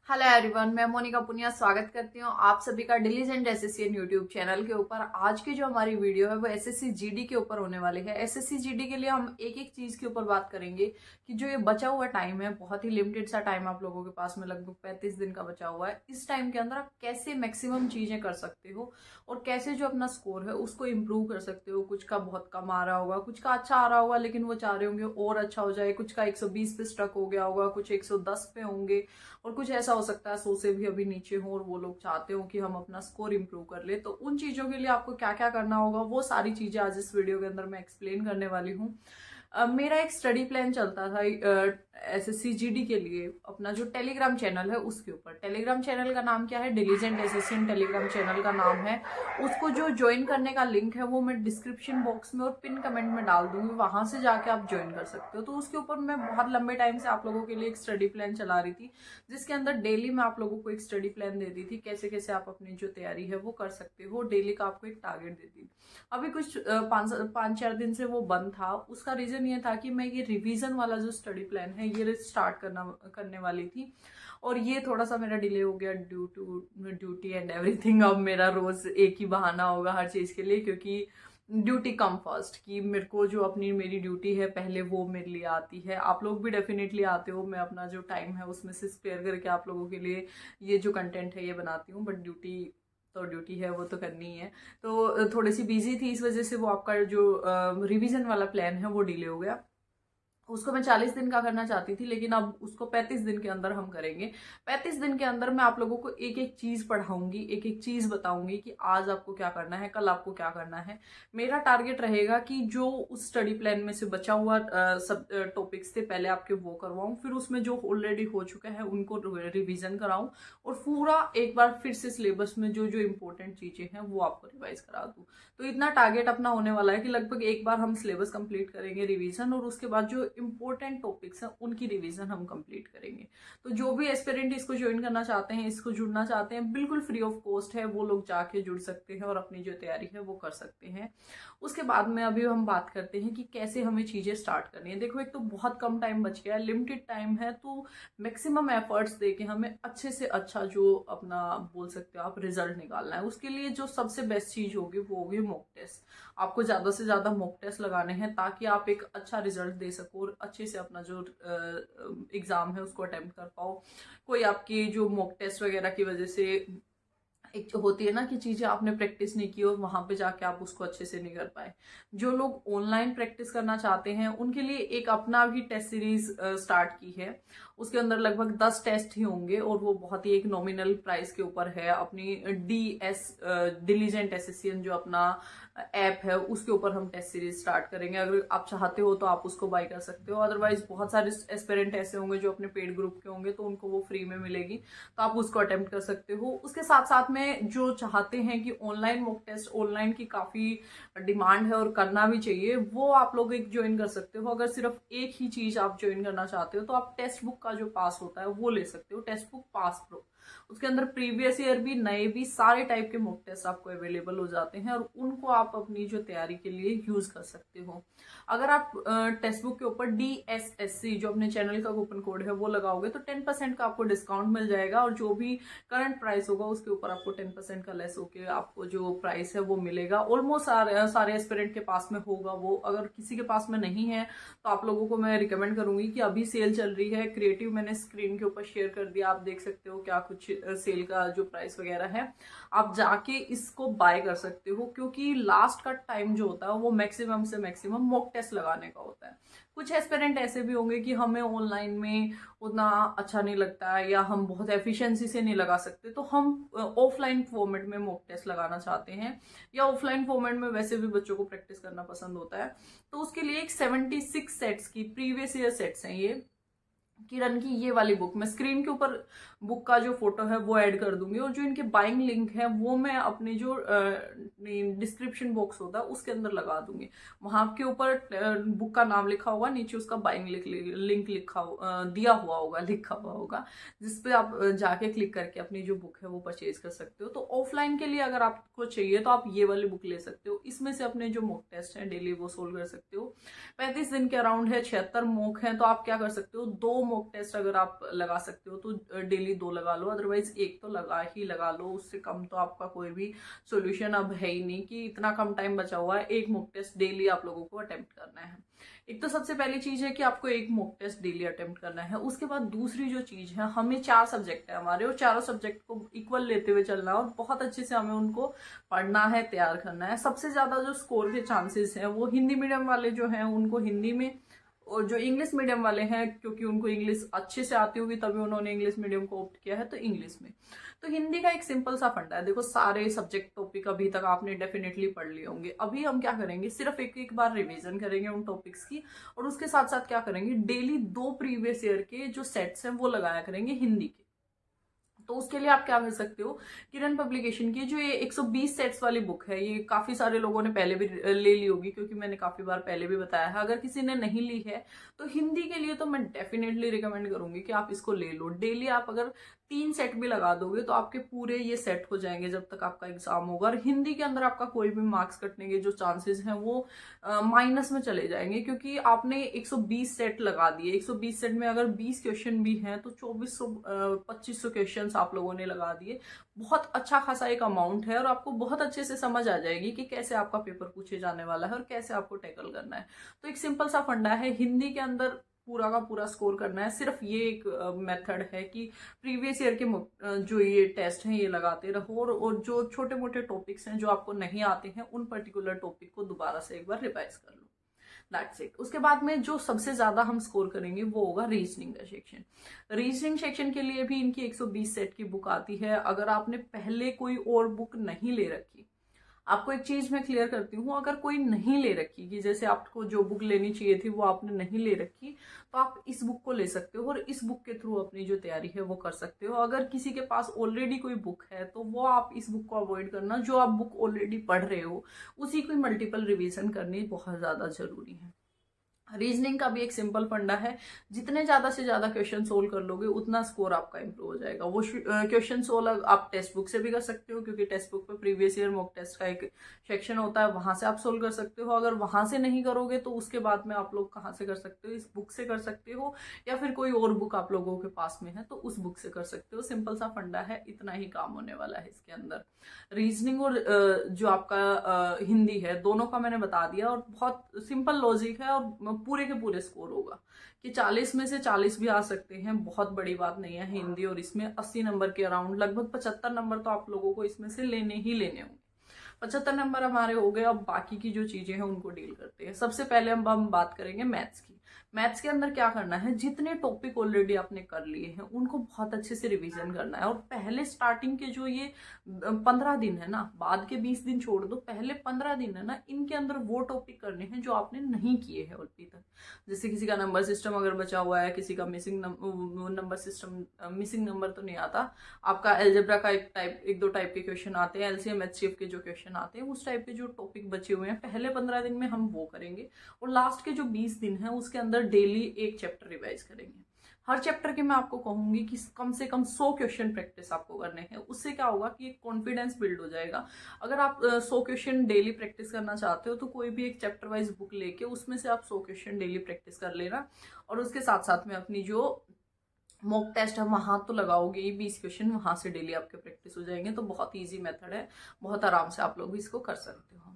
Hello everyone, मैं मोनिका पुनिया स्वागत करती हूँ आप सभी का डिलीजेंट एसएससी यूट्यूब चैनल के ऊपर। आज की जो हमारी वीडियो है वो एसएससी जीडी के ऊपर होने वाली है। एसएससी जीडी के लिए हम एक एक चीज के ऊपर बात करेंगे कि जो ये बचा हुआ टाइम है, बहुत ही लिमिटेड सा टाइम आप लोगों के पास में, लगभग 35 दिन का बचा हुआ है। इस टाइम के अंदर आप कैसे मैक्सिमम चीजें कर सकते हो और कैसे जो अपना स्कोर है उसको इम्प्रूव कर सकते हो। कुछ का बहुत कम आ रहा होगा, कुछ का अच्छा आ रहा होगा, लेकिन वो चाह रहे होंगे और अच्छा हो जाए। कुछ का 120 पे स्टक हो गया होगा, कुछ 110 पे होंगे, और कुछ ऐसा हो सकता है 100 से भी अभी नीचे हो और वो लोग चाहते हो कि हम अपना स्कोर इंप्रूव कर ले। तो उन चीजों के लिए आपको क्या क्या करना होगा वो सारी चीजें आज इस वीडियो के अंदर मैं एक्सप्लेन करने वाली हूँ। मेरा एक स्टडी प्लान चलता था एसएससी जीडी के लिए, अपना जो टेलीग्राम चैनल है उसके ऊपर। टेलीग्राम चैनल का नाम क्या है? डिलीजेंट एसएससी टेलीग्राम चैनल का नाम है। उसको जो ज्वाइन करने का लिंक है वो मैं डिस्क्रिप्शन बॉक्स में और पिन कमेंट में डाल दूंगी, वहां से जाके आप ज्वाइन कर सकते हो। तो उसके ऊपर मैं बहुत लंबे टाइम से आप लोगों के लिए एक स्टडी प्लान चला रही थी, जिसके अंदर डेली मैं आप लोगों को एक स्टडी प्लान देती थी, कैसे कैसे आप अपनी जो तैयारी है वो कर सकते हो। डेली का आपको एक टारगेट देती थी। अभी कुछ 5-4 दिन से वो बंद था। उसका रीजन ये था कि मैं ये रिवीजन वाला जो स्टडी प्लान है ये स्टार्ट करने वाली थी, और ये थोड़ा सा मेरा डिले हो गया due to duty and everything. अब मेरा रोज एक ही बहाना होगा हर चीज के लिए, क्योंकि ड्यूटी कम फर्स्ट कि मेरे को जो अपनी मेरी ड्यूटी है पहले वो मेरे लिए आती है। आप लोग भी डेफिनेटली आते हो, मैं अपना जो टाइम है उसमें से स्पेयर करके आप लोगों के लिए ये जो कंटेंट है ये बनाती हूँ, बट ड्यूटी तो ड्यूटी है, वो तो करनी ही है। तो थोड़ी सी बिजी थी, इस वजह से वो आपका जो रिवीजन वाला प्लान है वो डिले हो गया। उसको मैं 40 दिन का करना चाहती थी, लेकिन अब उसको 35 दिन के अंदर हम करेंगे। 35 दिन के अंदर मैं आप लोगों को एक एक चीज पढ़ाऊंगी, एक एक चीज बताऊंगी कि आज आपको क्या करना है, कल आपको क्या करना है। मेरा टारगेट रहेगा कि जो उस स्टडी प्लान में से बचा हुआ सब टॉपिक्स थे पहले आपके वो करवाऊं, फिर उसमें जो ऑलरेडी हो चुका है उनको रिविजन कराऊं, और पूरा एक बार फिर से सिलेबस में जो जो इम्पोर्टेंट चीजें हैं वो आपको रिवाइज करा दूं। तो इतना टारगेट अपना होने वाला है कि लगभग एक बार हम सिलेबस कंप्लीट करेंगे रिवीजन, और उसके बाद जो इंपॉर्टेंट टॉपिक्स हैं उनकी रिवीजन हम कंप्लीट करेंगे। तो जो भी एस्पिरेंट इसको ज्वाइन करना चाहते हैं, इसको जुड़ना चाहते हैं, बिल्कुल फ्री ऑफ कॉस्ट है, वो लोग जाके जुड़ सकते हैं और अपनी जो तैयारी है वो कर सकते हैं। उसके बाद में अभी हम बात करते हैं कि कैसे हमें चीजें स्टार्ट करनी है। देखो, एक तो बहुत कम टाइम बच गया है, लिमिटेड टाइम है, तो मैक्सिमम एफर्ट्स देके हमें अच्छे से अच्छा जो अपना बोल सकते हो आप रिजल्ट निकालना है। उसके लिए जो सबसे बेस्ट चीज होगी वो होगी मॉक टेस्ट। आपको ज्यादा से ज्यादा मॉक टेस्ट लगाने हैं ताकि आप एक अच्छा रिजल्ट दे सको और अच्छे से अपना जो एग्जाम है उसको अटेम्प्ट कर पाओ। कोई आपकी जो मॉक टेस्ट वगैरह की वजह से एक जो होती है ना कि चीजें आपने प्रैक्टिस नहीं की और वहां पे जाके आप उसको अच्छे से नहीं कर पाए। जो लोग ऑनलाइन प्रैक्टिस करना चाहते हैं उनके लिए एक अपना भी टेस्ट सीरीज स्टार्ट की है। उसके अंदर लगभग 10 टेस्ट ही होंगे, और वो बहुत ही एक नॉमिनल प्राइस के ऊपर है। अपनी डिलीजेंट एसएससी जो अपना ऐप है उसके ऊपर हम टेस्ट सीरीज स्टार्ट करेंगे। अगर आप चाहते हो तो आप उसको बाय कर सकते हो, अदरवाइज बहुत सारे एस्पिरेंट ऐसे होंगे जो अपने पेड ग्रुप के होंगे तो उनको वो फ्री में मिलेगी, तो आप उसको अटेम्प्ट कर सकते हो। उसके साथ साथ में जो चाहते हैं कि ऑनलाइन मॉक टेस्ट, ऑनलाइन की काफी डिमांड है और करना भी चाहिए, वो आप लोग एक ज्वाइन कर सकते हो। अगर सिर्फ एक ही चीज आप ज्वाइन करना चाहते हो तो आप टेक्स्ट बुक का जो पास होता है वो ले सकते हो, टेक्स्ट बुक पास प्रो। उसके अंदर प्रीवियस ईयर भी, नए भी, सारे टाइप के मॉक टेस्ट आपको अवेलेबल हो जाते हैं, और उनको आप अपनी जो तैयारी के लिए यूज कर सकते हो। अगर आप टेक्स्ट बुक के ऊपर DSSC जो अपने चैनल का कूपन कोड है वो लगाओगे तो 10% का आपको डिस्काउंट मिल जाएगा, और जो भी करंट प्राइस होगा उसके ऊपर आपको 10% का लेस होके आपको जो प्राइस है वो मिलेगा। ऑलमोस्ट सारे एस्पिरेंट के पास में होगा वो। अगर किसी के पास में नहीं है तो आप लोगों को मैं रिकमेंड करूंगी कि अभी सेल चल रही है, क्रिएटिव मैंने स्क्रीन के ऊपर शेयर कर दिया, आप देख सकते हो क्या कुछ सेल का जो प्राइस वगैरह है, आप जाके इसको बाय कर सकते हो। क्योंकि लास्ट का टाइम जो होता है वो मैक्सिमम से मैक्सिमम मॉक टेस्ट लगाने का होता है। कुछ एस्पिरेंट ऐसे भी होंगे कि हमें ऑनलाइन में उतना अच्छा नहीं लगता है या हम बहुत एफिशिएंसी से नहीं लगा सकते, तो हम ऑफलाइन फॉर्मेट में मॉक टेस्ट लगाना चाहते हैं, या ऑफलाइन फॉर्मेट में वैसे भी बच्चों को प्रैक्टिस करना पसंद होता है। तो उसके लिए एक 76 सेट्स की प्रीवियस ईयर सेट्स हैं ये, किरण की ये वाली बुक। मैं स्क्रीन के ऊपर बुक का जो फोटो है वो ऐड कर दूंगी, और जो इनके बाइंग लिंक है वो मैं अपने जो डिस्क्रिप्शन बॉक्स होता है उसके अंदर लगा दूंगी। वहां के ऊपर बुक का नाम लिखा होगा, नीचे उसका बाइंग लिंक दिया हुआ होगा, लिखा हुआ होगा, जिसपे आप जाके क्लिक करके अपनी जो बुक है वो परचेज कर सकते हो। तो ऑफलाइन के लिए अगर आपको चाहिए तो आप ये वाली बुक ले सकते हो। इसमें से अपने जो मॉक टेस्ट है डेली वो सोल्व कर सकते हो। 35 दिन के अराउंड है, 76 मॉक है, तो आप क्या कर सकते हो, 2 मॉक टेस्ट अगर आप लगा सकते हो तो डेली 2 लगा लो, अदरवाइज 1 तो लगा लो। उससे कम तो आपका कोई भी सोल्यूशन अब है ही नहीं कि इतना कम टाइम बचा हुआ है, 1 मॉक टेस्ट डेली आप लोगों को अटेम्प्ट करना है। एक तो सबसे पहली चीज है कि आपको 1 मॉक टेस्ट डेली अटेम्प्ट करना है। उसके बाद दूसरी जो चीज है, हमें 4 सब्जेक्ट है हमारे, और चारों सब्जेक्ट को इक्वल लेते हुए चलना है और बहुत अच्छे से हमें उनको पढ़ना है, तैयार करना है। सबसे ज्यादा जो स्कोर के चांसेस हैं वो हिंदी मीडियम वाले जो हैं उनको हिंदी में, और जो इंग्लिश मीडियम वाले हैं क्योंकि उनको इंग्लिश अच्छे से आती होगी तभी उन्होंने इंग्लिश मीडियम को ऑप्ट किया है, तो इंग्लिश में। तो हिंदी का एक सिंपल सा फंडा है, देखो सारे सब्जेक्ट टॉपिक अभी तक आपने डेफिनेटली पढ़ लिए होंगे। अभी हम क्या करेंगे, सिर्फ एक एक बार रिवीजन करेंगे उन टॉपिक्स की, और उसके साथ साथ क्या करेंगे, डेली 2 प्रीवियस ईयर के जो सेट्स हैं वो लगाया करेंगे हिंदी के। तो उसके लिए आप क्या कर सकते हो, किरण पब्लिकेशन की जो ये 120 सेट्स वाली बुक है, ये काफी सारे लोगों ने पहले भी ले ली होगी क्योंकि मैंने काफी बार पहले भी बताया है। अगर किसी ने नहीं ली है तो हिंदी के लिए तो मैं डेफिनेटली रिकमेंड करूंगी कि आप इसको ले लो। डेली आप अगर 3 सेट भी लगा दोगे तो आपके पूरे ये सेट हो जाएंगे जब तक आपका एग्जाम होगा। और हिंदी के अंदर आपका कोई भी मार्क्स कटने के जो चांसेस हैं वो माइनस में चले जाएंगे, क्योंकि आपने 120 सेट लगा दिए। 120 सेट में अगर 20 क्वेश्चन भी हैं तो 2400-2500 क्वेश्चन आप लोगों ने लगा दिए। बहुत अच्छा खासा एक अमाउंट है और आपको बहुत अच्छे से समझ आ जाएगी कि कैसे आपका पेपर पूछे जाने वाला है और कैसे आपको टैकल करना है। तो एक सिंपल सा फंडा है, हिंदी के अंदर पूरा का पूरा स्कोर करना है। सिर्फ ये एक मेथड है कि प्रीवियस ईयर के जो ये टेस्ट हैं ये लगाते रहो, और जो छोटे मोटे टॉपिक्स हैं जो आपको नहीं आते हैं उन पर्टिकुलर टॉपिक को दोबारा से एक बार रिवाइज कर लो। That's it. उसके बाद में जो सबसे ज्यादा हम स्कोर करेंगे वो होगा रीजनिंग का सेक्शन। रीजनिंग सेक्शन के लिए भी इनकी 120 सेट की बुक आती है। अगर आपने पहले कोई और बुक नहीं ले रखी, आपको एक चीज मैं क्लियर करती हूँ, अगर कोई नहीं ले रखी कि जैसे आपको जो बुक लेनी चाहिए थी वो आपने नहीं ले रखी, तो आप इस बुक को ले सकते हो और इस बुक के थ्रू अपनी जो तैयारी है वो कर सकते हो। अगर किसी के पास ऑलरेडी कोई बुक है तो वो आप इस बुक को अवॉइड करना, जो आप बुक ऑलरेडी पढ़ रहे हो उसी की मल्टीपल रिवीजन करनी बहुत ज्यादा जरूरी है। रीजनिंग का भी एक सिंपल फंडा है, जितने ज्यादा से ज्यादा क्वेश्चन सोल्व कर लोगे उतना स्कोर आपका इंप्रूव हो जाएगा। वो क्वेश्चन सोल्व आप टेक्स्ट बुक से भी कर सकते हो, क्योंकि टेक्स्ट बुक पे प्रीवियस ईयर मॉक टेस्ट का एक सेक्शन होता है, वहां से आप सोल्व कर सकते हो। अगर वहां से नहीं करोगे तो उसके बाद में आप लोग कहाँ से कर सकते हो, इस बुक से कर सकते हो, या फिर कोई और बुक आप लोगों के पास में है तो उस बुक से कर सकते हो। सिंपल सा फंडा है, इतना ही काम होने वाला है इसके अंदर। रीजनिंग और जो आपका हिंदी है दोनों का मैंने बता दिया, और बहुत सिंपल लॉजिक है और पूरे के पूरे स्कोर होगा कि 40 में से 40 भी आ सकते हैं, बहुत बड़ी बात नहीं है। हिंदी और इसमें 80 नंबर के अराउंड, लगभग 75 नंबर तो आप लोगों को इसमें से लेने ही लेने होंगे। 75 नंबर हमारे हो गए। अब बाकी की जो चीजें हैं उनको डील करते हैं। सबसे पहले हम बात करेंगे मैथ्स की। मैथ्स के अंदर क्या करना है, जितने टॉपिक ऑलरेडी आपने कर लिए हैं उनको बहुत अच्छे से रिवीजन करना है। और पहले स्टार्टिंग के जो ये 15 दिन है ना, बाद के 20 दिन छोड़ दो, पहले 15 दिन है ना, इनके अंदर वो टॉपिक करने हैं जो आपने नहीं किए हैं अभी तक। जैसे किसी का नंबर सिस्टम अगर बचा हुआ है, किसी का missing number system, missing number तो नहीं आता आपका, एल्जेब्रा का एक दो टाइप के क्वेश्चन आते हैं, एलसीएम एचसीएफ के जो क्वेश्चन आते हैं, उस टाइप के जो टॉपिक बचे हुए हैं पहले 15 दिन में हम वो करेंगे। और लास्ट के जो 20 दिन है उसके अंदर डेली एक चैप्टर रिवाइज करेंगे। हर चैप्टर के मैं आपको कहूंगी कि कम से कम 100 क्वेश्चन प्रैक्टिस आपको करने हैं। उससे क्या होगा कि एक कॉन्फिडेंस बिल्ड हो जाएगा। अगर आप 100 क्वेश्चन डेली प्रैक्टिस करना चाहते हो तो कोई भी एक चैप्टर वाइज बुक लेके उसमें से आप 100 क्वेश्चन डेली प्रैक्टिस कर लेना, और उसके साथ साथ में अपनी जो मॉक टेस्ट है वहां तो लगाओगे ही, 20 क्वेश्चन वहां से डेली आपके प्रैक्टिस हो जाएंगे। तो बहुत ईजी मेथड है, बहुत आराम से आप लोग इसको कर सकते हो।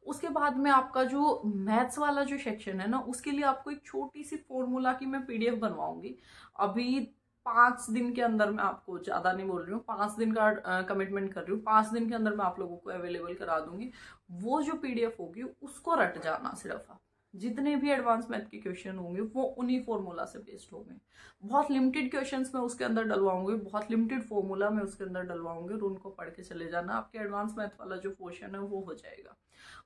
उसके बाद में आपका जो मैथ्स वाला जो सेक्शन है ना, उसके लिए आपको एक छोटी सी फॉर्मूला की मैं पीडीएफ बनवाऊंगी। अभी 5 दिन के अंदर, मैं आपको ज्यादा नहीं बोल रही हूँ, 5 दिन का कमिटमेंट कर रही हूँ, 5 दिन के अंदर मैं आप लोगों को अवेलेबल करा दूंगी। वो जो पीडीएफ होगी उसको रट जाना सिर्फ आप। जितने भी एडवांस मैथ के क्वेश्चन होंगे वो उन्हीं फॉर्मूला से बेस्ड होंगे। बहुत लिमिटेड क्वेश्चंस मैं उसके अंदर डलवाऊंगी, बहुत लिमिटेड फॉर्मूला मैं उसके अंदर डलवाऊंगी, और उनको पढ़ के चले जाना। आपके एडवांस मैथ वाला जो पोर्शन है वो हो जाएगा,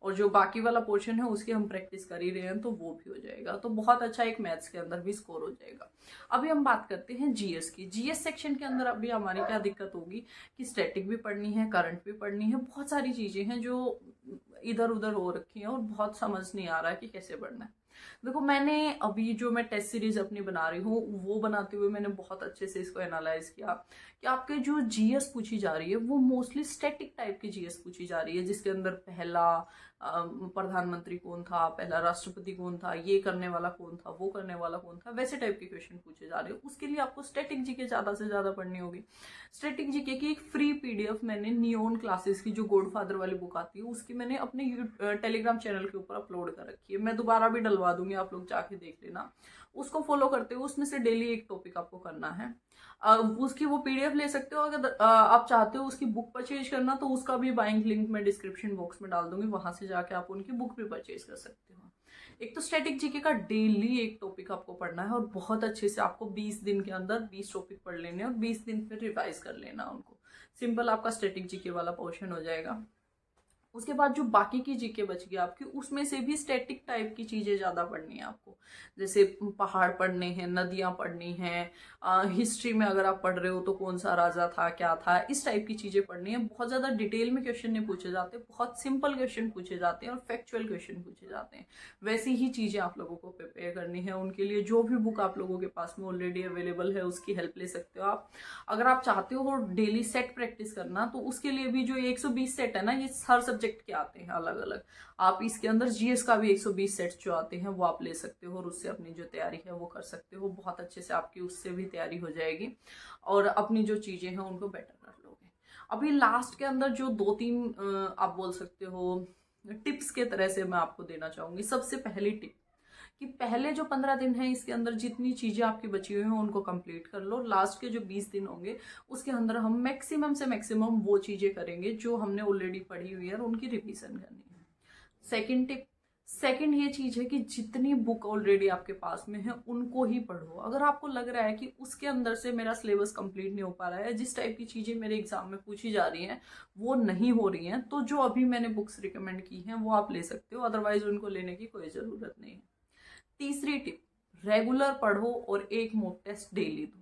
और जो बाकी वाला पोर्शन है उसकी हम प्रैक्टिस कर ही रहे हैं तो वो भी हो जाएगा। तो बहुत अच्छा एक मैथ्स के अंदर भी स्कोर हो जाएगा। अभी हम बात करते हैं जीएस की। जीएस सेक्शन के अंदर अभी हमारी क्या दिक्कत होगी कि स्टैटिक भी पढ़नी है, करंट भी पढ़नी है, बहुत सारी चीजें हैं जो इधर उधर हो रखी हैं और बहुत समझ नहीं आ रहा है कि कैसे पढ़ना है। देखो, मैंने अभी जो मैं टेस्ट सीरीज अपनी बना रही हूँ वो बनाते हुए मैंने बहुत अच्छे से इसको एनालाइज किया कि आपके जो जीएस पूछी जा रही है वो मोस्टली स्टैटिक टाइप की जीएस पूछी जा रही है, जिसके अंदर पहला प्रधानमंत्री कौन था, पहला राष्ट्रपति कौन था, ये करने वाला कौन था, वो करने वाला कौन था, वैसे टाइप के क्वेश्चन पूछे जा रहे हैं। उसके लिए आपको स्टैटिक जीके ज्यादा से ज्यादा पढ़नी होगी। स्टैटिक जीके की एक फ्री पीडीएफ मैंने नियोन क्लासेस की, जो गॉडफादर वाली बुक आती है, उसकी मैंने अपने टेलीग्राम चैनल के ऊपर अपलोड कर रखी है। मैं दोबारा भी डलवा दूंगी, आप लोग जाके देख लेना। उसको फॉलो करते हुए उसमें से डेली एक टॉपिक आपको करना है। उसकी वो पीडीएफ ले सकते हो। अगर आप चाहते हो उसकी बुक परचेज करना, तो उसका भी बाइंग लिंक मैं डिस्क्रिप्शन बॉक्स में डाल दूंगी, वहां से जाके आप उनकी बुक भी परचेज कर सकते हो। एक तो स्टैटिक जीके का डेली एक टॉपिक आपको पढ़ना है, और बहुत अच्छे से आपको 20 दिन के अंदर 20 टॉपिक पढ़ लेने हैं, और 20 दिन फिर रिवाइज कर लेना उनको। सिंपल आपका स्टैटिक जीके वाला पोर्शन हो जाएगा। उसके बाद जो बाकी की जीके बच गई आपकी, उसमें से भी स्टैटिक टाइप की चीजें ज्यादा पढ़नी है आपको। जैसे पहाड़ पढ़ने हैं, नदियां पढ़नी हैं, हिस्ट्री में अगर आप पढ़ रहे हो तो कौन सा राजा था, क्या था, इस टाइप की चीजें पढ़नी है। बहुत ज्यादा डिटेल में क्वेश्चन नहीं पूछे जाते, बहुत सिंपल क्वेश्चन पूछे जाते हैं और फैक्चुअल क्वेश्चन पूछे जाते हैं। वैसी ही चीजें आप लोगों को प्रिपेयर करनी है। उनके लिए जो भी बुक आप लोगों के पास में ऑलरेडी अवेलेबल है, उसकी हेल्प ले सकते हो आप। अगर आप चाहते हो डेली सेट प्रैक्टिस करना, तो उसके लिए भी जो 120 सेट है ना, ये हर सब्जेक्ट के आते हैं अलग अलग। आप इसके अंदर जीएस का भी 120 सेट्स जो आते हैं वो आप ले सकते हो, और उससे अपनी जो तैयारी है वो कर सकते हो। बहुत अच्छे से आपकी उससे भी तैयारी हो जाएगी, और अपनी जो चीजें हैं उनको बेटर कर लोगे। अभी लास्ट के अंदर जो 2-3 आप बोल सकते हो टिप्स के तरह से मैं आपको देना चाहूंगी। सबसे पहली टिप कि पहले जो 15 दिन है, इसके अंदर जितनी चीजें आपकी बची हुई हैं उनको कंप्लीट कर लो। लास्ट के जो 20 दिन होंगे उसके अंदर हम मैक्सिमम से मैक्सिमम वो चीजें करेंगे जो हमने ऑलरेडी पढ़ी हुई है, और उनकी रिवीजन करनी है। सेकंड टिप, सेकंड ये चीज है कि जितनी बुक ऑलरेडी आपके पास में है उनको ही पढ़ो। अगर आपको लग रहा है कि उसके अंदर से मेरा सिलेबस कंप्लीट नहीं हो पा रहा है, जिस टाइप की चीजें मेरे एग्जाम में पूछी जा रही हैं वो नहीं हो रही हैं, तो जो अभी मैंने बुक्स रिकमेंड की हैं वो आप ले सकते हो, अदरवाइज उनको लेने की कोई जरूरत नहीं है। तीसरी टिप, रेगुलर पढ़ो और एक मॉक टेस्ट डेली दो।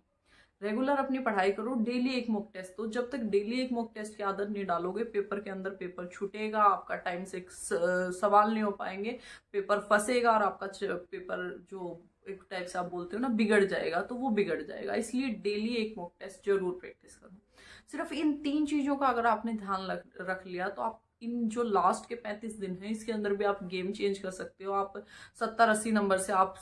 रेगुलर अपनी पढ़ाई करो, डेली एक मॉक टेस्ट दो। जब तक डेली एक मॉक टेस्ट की आदत नहीं डालोगे, पेपर के अंदर पेपर छूटेगा, आपका टाइम से सवाल नहीं हो पाएंगे, पेपर फंसेगा, और आपका पेपर जो एक टाइप से आप बोलते हो ना बिगड़ जाएगा, तो वो बिगड़ जाएगा। इसलिए डेली एक मॉक टेस्ट जरूर प्रैक्टिस करो। सिर्फ इन 3 चीजों का अगर आपने ध्यान रख लिया, तो आप इन जो लास्ट के 35 दिन हैं इसके अंदर भी आप गेम चेंज कर सकते हो। आप 70-80 नंबर से आप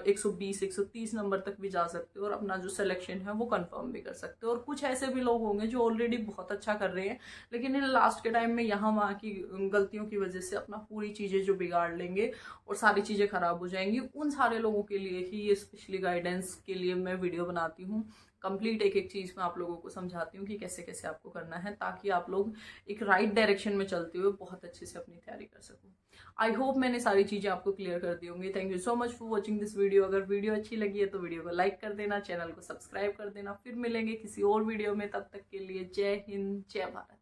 120-130 नंबर तक भी जा सकते हो, और अपना जो सिलेक्शन है वो कंफर्म भी कर सकते हो। और कुछ ऐसे भी लोग होंगे जो ऑलरेडी बहुत अच्छा कर रहे हैं, लेकिन इन लास्ट के टाइम में यहाँ वहाँ की गलतियों की वजह से अपना पूरी चीजें जो बिगाड़ लेंगे और सारी चीजें खराब हो जाएंगी। उन सारे लोगों के लिए ही ये स्पेशली गाइडेंस के लिए मैं वीडियो बनाती हूँ। कंप्लीट एक एक चीज मैं आप लोगों को समझाती हूँ कि कैसे कैसे आपको करना है, ताकि आप लोग एक राइट डायरेक्शन में चलते हुए बहुत अच्छे से अपनी तैयारी कर सको। आई होप मैंने सारी चीजें आपको क्लियर कर दी होंगी। Thank you so much for watching this video. अगर वीडियो अच्छी लगी है तो वीडियो को लाइक कर देना, चैनल को सब्सक्राइब कर देना। फिर मिलेंगे किसी और वीडियो में, तब तक के लिए जय हिंद, जय भारत।